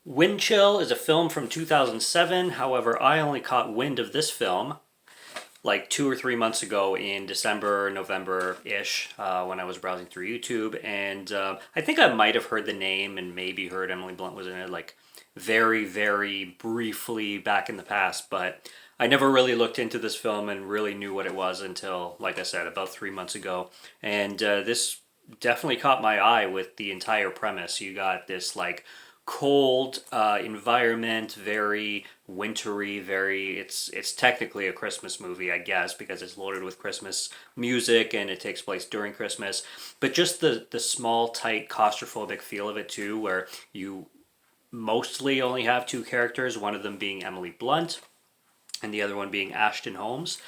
Wind Chill is a film from 2007. However, I only caught wind of this film like 2 or 3 months ago in December, November-ish, when I was browsing through YouTube. And I think I might have heard the name and maybe heard Emily Blunt was in it like very, very briefly back in the past. But I never really looked into this film and really knew what it was until, like I said, about 3 months ago. And this definitely caught my eye with the entire premise. You got this like cold environment, very wintry, very it's technically a Christmas movie, I guess, because it's loaded with Christmas music and it takes place during Christmas. But just the small, tight, claustrophobic feel of it too, where you mostly only have two characters, one of them being Emily Blunt and the other one being Ashton Holmes.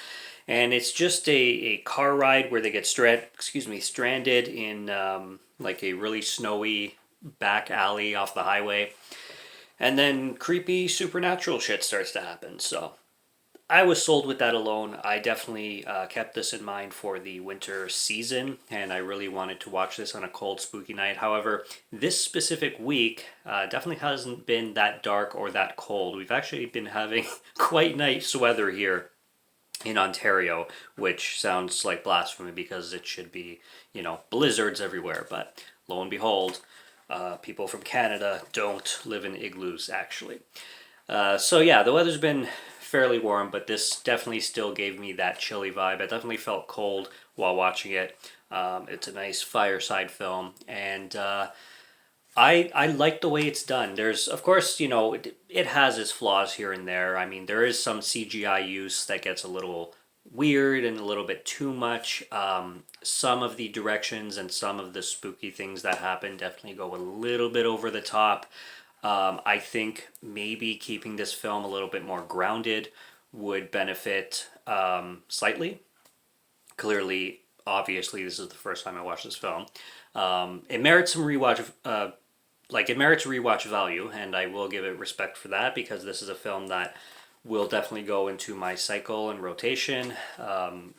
And it's just a car ride where they get stranded in like a really snowy back alley off the highway. And then creepy supernatural shit starts to happen. So I was sold with that alone. I definitely kept this in mind for the winter season, and I really wanted to watch this on a cold, spooky night. However, this specific week definitely hasn't been that dark or that cold. We've actually been having quite nice weather here in Ontario, which sounds like blasphemy because it should be, blizzards everywhere. But lo and behold, people from Canada don't live in igloos, actually. So yeah, the weather's been fairly warm, but this definitely still gave me that chilly vibe. I definitely felt cold while watching it. It's a nice fireside film, and I like the way it's done. There's, of course, it has its flaws here and there. I mean, there is some CGI use that gets a little weird and a little bit too much. Some of the directions and some of the spooky things that happen definitely go a little bit over the top. I think maybe keeping this film a little bit more grounded would benefit slightly. Clearly, obviously, this is the first time I watched this film. It merits some rewatch. It merits rewatch value, and I will give it respect for that because this is a film that will definitely go into my cycle and rotation.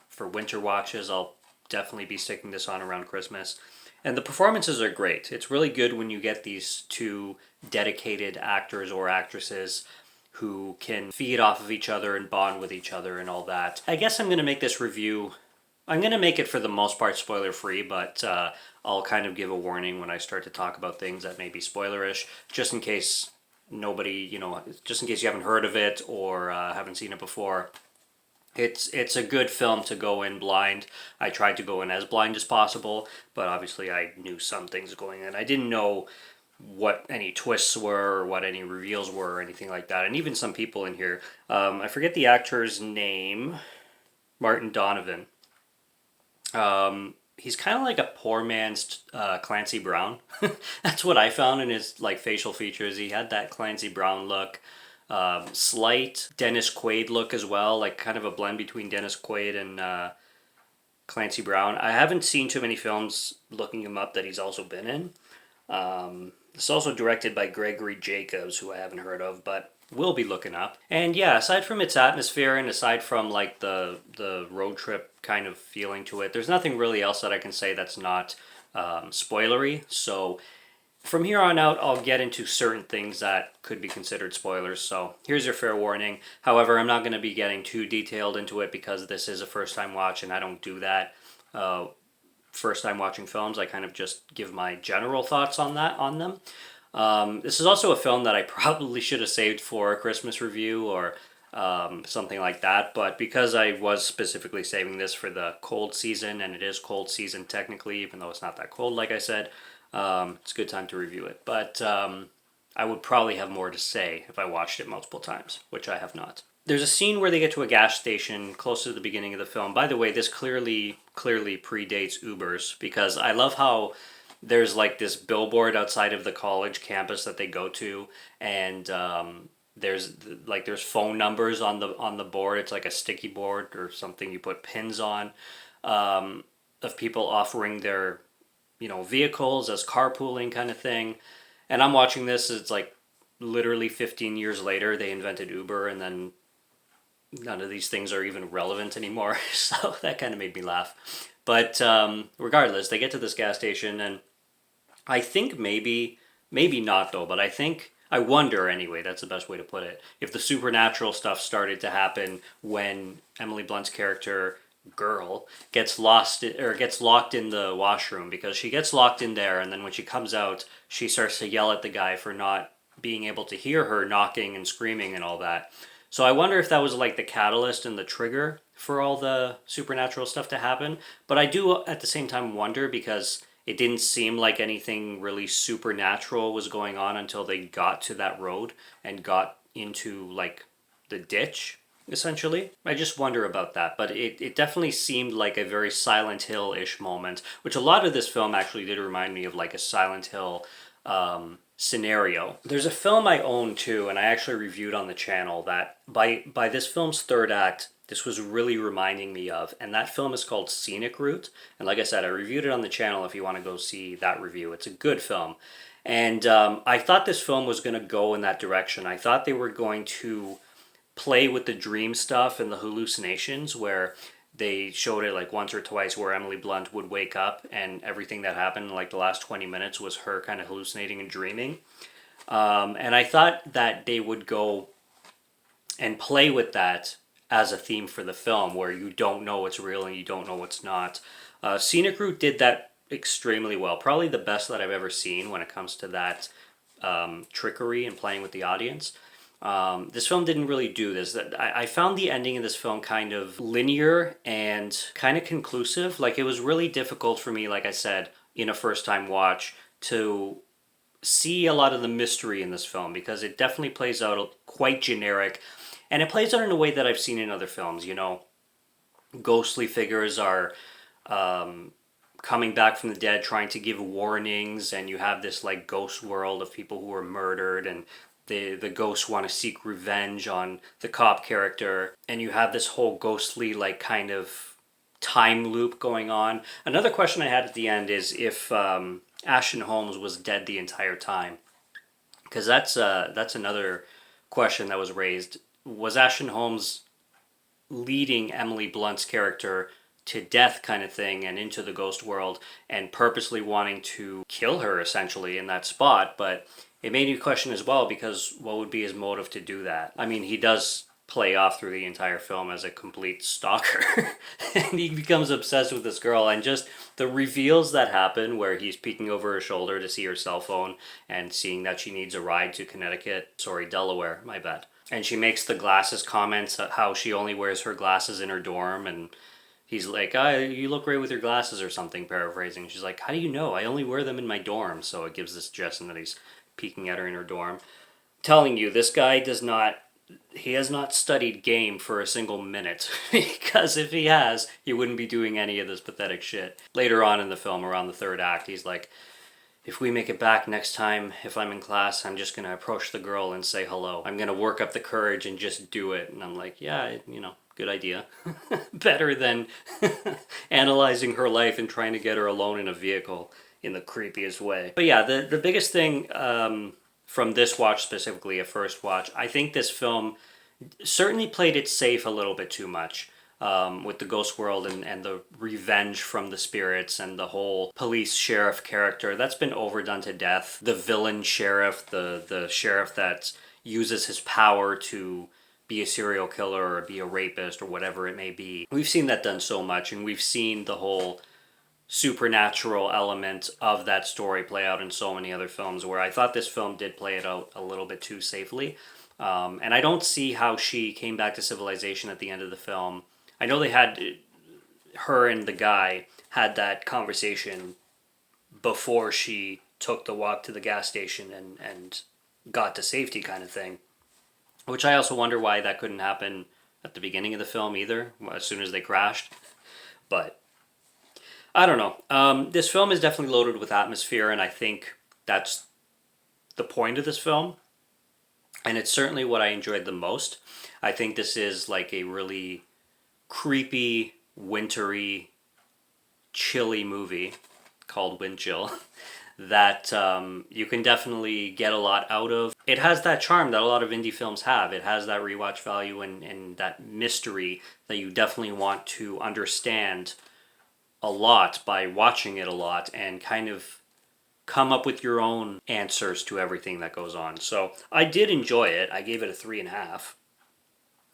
For winter watches, I'll definitely be sticking this on around Christmas. And the performances are great. It's really good when you get these two dedicated actors or actresses who can feed off of each other and bond with each other and all that. I guess I'm going to make this review, I'm going to make it for the most part spoiler free, but I'll kind of give a warning when I start to talk about things that may be spoilerish, just in case just in case you haven't heard of it or haven't seen it before. It's a good film to go in blind. I tried to go in as blind as possible, but obviously I knew some things going in. I didn't know what any twists were or what any reveals were or anything like that. And even some people in here, I forget the actor's name, Martin Donovan. He's kind of like a poor man's Clancy Brown. That's what I found in his facial features. He had that Clancy Brown look. Slight Dennis Quaid look as well, like kind of a blend between Dennis Quaid and Clancy Brown. I haven't seen too many films looking him up that he's also been in. It's also directed by Gregory Jacobs, who I haven't heard of, but will be looking up. And yeah, aside from its atmosphere and aside from the road trip kind of feeling to it, there's nothing really else that I can say that's not spoilery. So from here on out, I'll get into certain things that could be considered spoilers, so here's your fair warning. However, I'm not going to be getting too detailed into it because this is a first-time watch, and I don't do that. First-time watching films, I kind of just give my general thoughts on them. This is also a film that I probably should have saved for a Christmas review or something like that, but because I was specifically saving this for the cold season, and it is cold season technically, even though it's not that cold, like I said, it's a good time to review it. But I would probably have more to say if I watched it multiple times, which I have not. There's a scene where they get to a gas station close to the beginning of the film. By the way, this clearly predates Ubers, because I love how there's this billboard outside of the college campus that they go to, and there's phone numbers on the board. It's like a sticky board or something you put pins on, of people offering their vehicles as carpooling kind of thing. And I'm watching this, it's literally 15 years later they invented Uber, and then none of these things are even relevant anymore. So that kind of made me laugh. But regardless, they get to this gas station, and I think maybe not though, but I think I wonder, anyway, that's the best way to put it, if the supernatural stuff started to happen when Emily Blunt's character, girl, gets lost or gets locked in the washroom, because she gets locked in there, and then when she comes out, she starts to yell at the guy for not being able to hear her knocking and screaming and all that. So I wonder if that was like the catalyst and the trigger for all the supernatural stuff to happen. But I do at the same time wonder, because it didn't seem like anything really supernatural was going on until they got to that road and got into like the ditch, essentially. I just wonder about that. But it definitely seemed like a very Silent Hill-ish moment, which a lot of this film actually did remind me of, like a Silent Hill scenario. There's a film I own too, and I actually reviewed on the channel, that by this film's third act, this was really reminding me of, and that film is called Scenic Route. And like I said, I reviewed it on the channel if you want to go see that review. It's a good film. And I thought this film was going to go in that direction. I thought they were going to play with the dream stuff and the hallucinations, where they showed it like once or twice where Emily Blunt would wake up and everything that happened like the last 20 minutes was her kind of hallucinating and dreaming. And I thought that they would go and play with that as a theme for the film, where you don't know what's real and you don't know what's not. Scenic Route did that extremely well. Probably the best that I've ever seen when it comes to that trickery and playing with the audience. This film didn't really do this. I found the ending of this film kind of linear and kind of conclusive. Like, it was really difficult for me, like I said, in a first time watch, to see a lot of the mystery in this film, because it definitely plays out quite generic, and it plays out in a way that I've seen in other films. You know, ghostly figures are coming back from the dead, trying to give warnings, and you have this like ghost world of people who were murdered, and the ghosts want to seek revenge on the cop character, and you have this whole ghostly like kind of time loop going on. Another question I had at the end is if Ashton Holmes was dead the entire time, because that's another question that was raised. Was Ashton Holmes leading Emily Blunt's character to death kind of thing and into the ghost world, and purposely wanting to kill her essentially in that spot? But it made me question as well, because what would be his motive to do that? I mean, he does play off through the entire film as a complete stalker. And he becomes obsessed with this girl, and just the reveals that happen where he's peeking over her shoulder to see her cell phone and seeing that she needs a ride to Delaware, my bad. And she makes the glasses comments, how she only wears her glasses in her dorm, and he's like, you look great with your glasses or something, paraphrasing. She's like, how do you know? I only wear them in my dorm. So it gives this suggestion that he's peeking at her in her dorm. Telling you, this guy he has not studied game for a single minute, because if he has, he wouldn't be doing any of this pathetic shit. Later on in the film, around the third act, he's like, if we make it back next time, if I'm in class, I'm just going to approach the girl and say hello. I'm going to work up the courage and just do it. And I'm like, yeah, good idea. Better than analyzing her life and trying to get her alone in a vehicle in the creepiest way. But yeah, the biggest thing from this watch specifically, a first watch, I think this film certainly played it safe a little bit too much. With the ghost world and the revenge from the spirits and the whole police sheriff character. That's been overdone to death. The villain sheriff, the sheriff that uses his power to be a serial killer or be a rapist or whatever it may be. We've seen that done so much, and we've seen the whole supernatural element of that story play out in so many other films, where I thought this film did play it out a little bit too safely. And I don't see how she came back to civilization at the end of the film. I know they had, her and the guy had that conversation before she took the walk to the gas station and got to safety kind of thing. Which I also wonder why that couldn't happen at the beginning of the film either, as soon as they crashed. But I don't know. This film is definitely loaded with atmosphere, and I think that's the point of this film. And it's certainly what I enjoyed the most. I think this is like a really creepy, wintry, chilly movie called Wind Chill that you can definitely get a lot out of. It has that charm that a lot of indie films have. It has that rewatch value and that mystery that you definitely want to understand a lot by watching it a lot, and kind of come up with your own answers to everything that goes on. So I did enjoy it. I gave it a 3.5.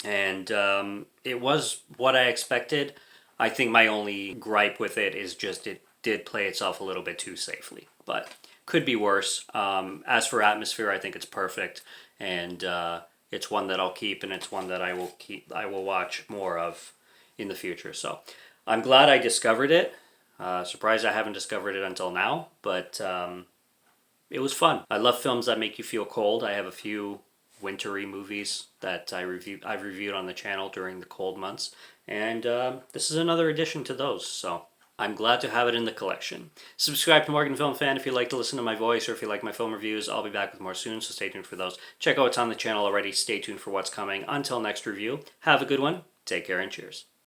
And it was what I expected. I think my only gripe with it is just it did play itself a little bit too safely, but could be worse. As for atmosphere, I think it's perfect, and it's one that I'll keep, and it's one that I will keep. I will watch more of in the future. So I'm glad I discovered it. Surprised I haven't discovered it until now, but it was fun. I love films that make you feel cold. I have a few wintry movies that I've reviewed on the channel during the cold months, and this is another addition to those, so I'm glad to have it in the collection. Subscribe to Morgan Film Fan if you like to listen to my voice, or if you like my film reviews. I'll be back with more soon, so stay tuned for those. Check out what's on the channel already. Stay tuned for what's coming. Until next review, have a good one, take care, and cheers.